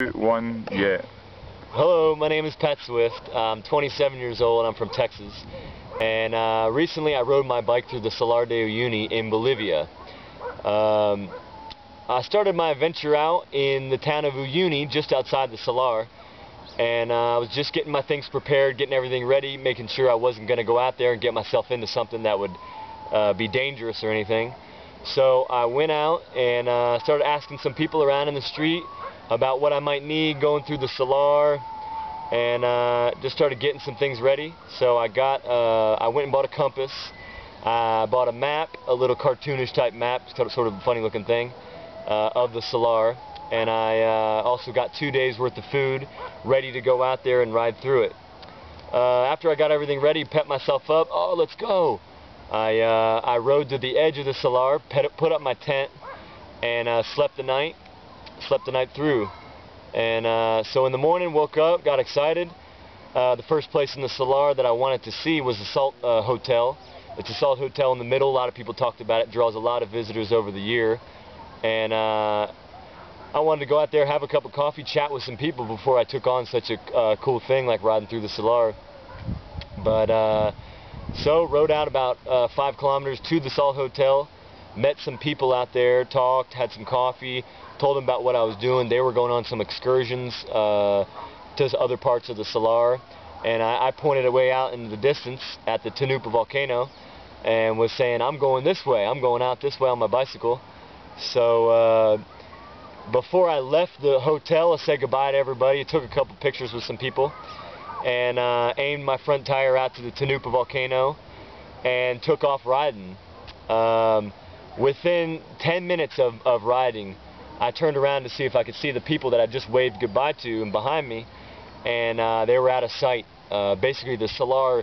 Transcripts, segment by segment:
One, yeah. Hello, my name is Pat Swift. I'm 27 years old and I'm from Texas. And recently I rode my bike through the Salar de Uyuni in Bolivia. I started my adventure out in the town of Uyuni, just outside the Salar. And I was just getting my things prepared, getting everything ready, making sure I wasn't going to go out there and get myself into something that would be dangerous or anything. So I went out and started asking some people around in the street about what I might need going through the Salar, and just started getting some things ready. So I went and bought a compass. I bought a map, a little cartoonish type map, sort of a funny looking thing, of the Salar. And I also got 2 days worth of food ready to go out there and ride through it. After I got everything ready, pepped myself up, oh, let's go. I rode to the edge of the Salar, put up my tent, and slept the night through. And so in the morning, woke up, got excited. The first place in the Salar that I wanted to see was the Salt Hotel. It's a salt hotel in the middle. A lot of people talked about it. It draws a lot of visitors over the year. And I wanted to go out there, have a cup of coffee, chat with some people before I took on such a cool thing like riding through the Salar. But so rode out about 5 kilometers to the Salt Hotel, met some people out there, talked, had some coffee, told them about what I was doing. They were going on some excursions to other parts of the Salar, and I pointed a way out into the distance at the Tanupa volcano and was saying, I'm going this way, I'm going out this way on my bicycle. So before I left the hotel, I said goodbye to everybody, took a couple pictures with some people, and aimed my front tire out to the Tanupa volcano and took off riding. Within 10 minutes of riding, I turned around to see if I could see the people that I just waved goodbye to and behind me, and they were out of sight. Basically the Salar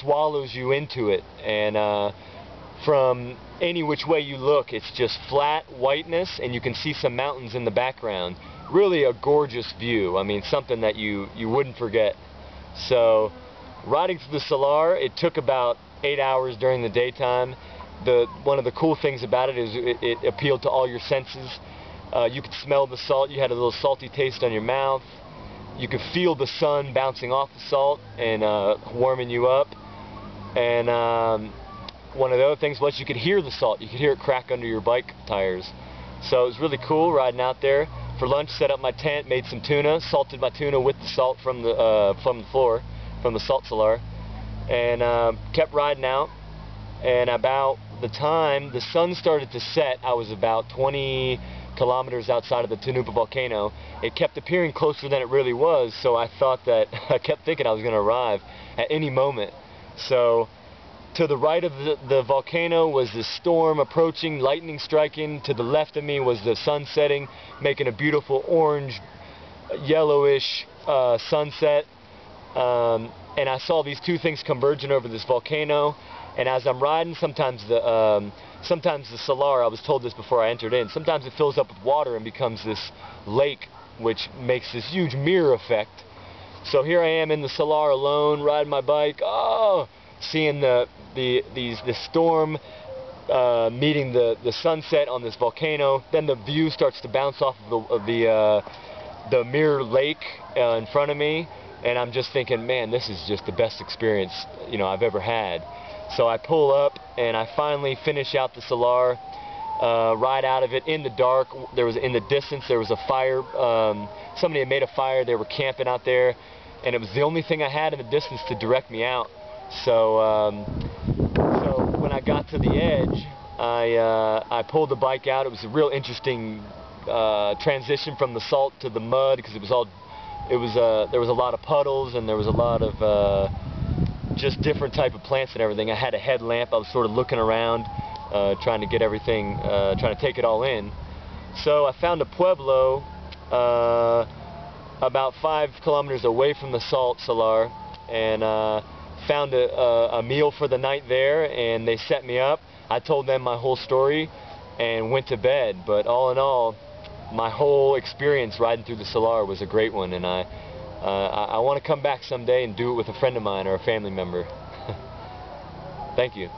swallows you into it, and from any which way you look, it's just flat whiteness, and you can see some mountains in the background. Really a gorgeous view. I mean, something that you wouldn't forget. So riding through the Salar, it took about 8 hours during the daytime. One of the cool things about it is it appealed to all your senses. You could smell the salt. You had a little salty taste on your mouth. You could feel the sun bouncing off the salt and warming you up. And one of the other things was you could hear the salt. You could hear it crack under your bike tires. So it was really cool riding out there. For lunch, set up my tent, made some tuna, salted my tuna with the salt from the floor, from the Salt Salar, and kept riding out. And about the time the sun started to set, I was about 20 kilometers outside of the Tanupa volcano. It kept appearing closer than it really was, so I thought that I kept thinking I was going to arrive at any moment. So to the right of the volcano was the storm approaching, lightning striking. To the left of me was the sun setting, making a beautiful orange, yellowish sunset. And I saw these two things converging over this volcano. And as I'm riding, sometimes the Salar, I was told this before I entered in, sometimes it fills up with water and becomes this lake, which makes this huge mirror effect. So here I am in the Salar alone, riding my bike, seeing the storm meeting the sunset on this volcano. Then the view starts to bounce off of the mirror lake in front of me, and I'm just thinking, man, this is just the best experience I've ever had. So I pull up and I finally finish out the Salar, ride out of it in the dark. In the distance there was a fire. Somebody had made a fire. They were camping out there, and it was the only thing I had in the distance to direct me out. So when I got to the edge, I pulled the bike out. It was a real interesting transition from the salt to the mud, because there was a lot of puddles, and there was a lot of just different type of plants and everything. I had a headlamp. I was sort of looking around, trying to get everything, trying to take it all in. So I found a pueblo about 5 kilometers away from the Salt Salar, and found a meal for the night there, and they set me up. I told them my whole story and went to bed. But all in all, my whole experience riding through the Salar was a great one, and I want to come back someday and do it with a friend of mine or a family member. Thank you.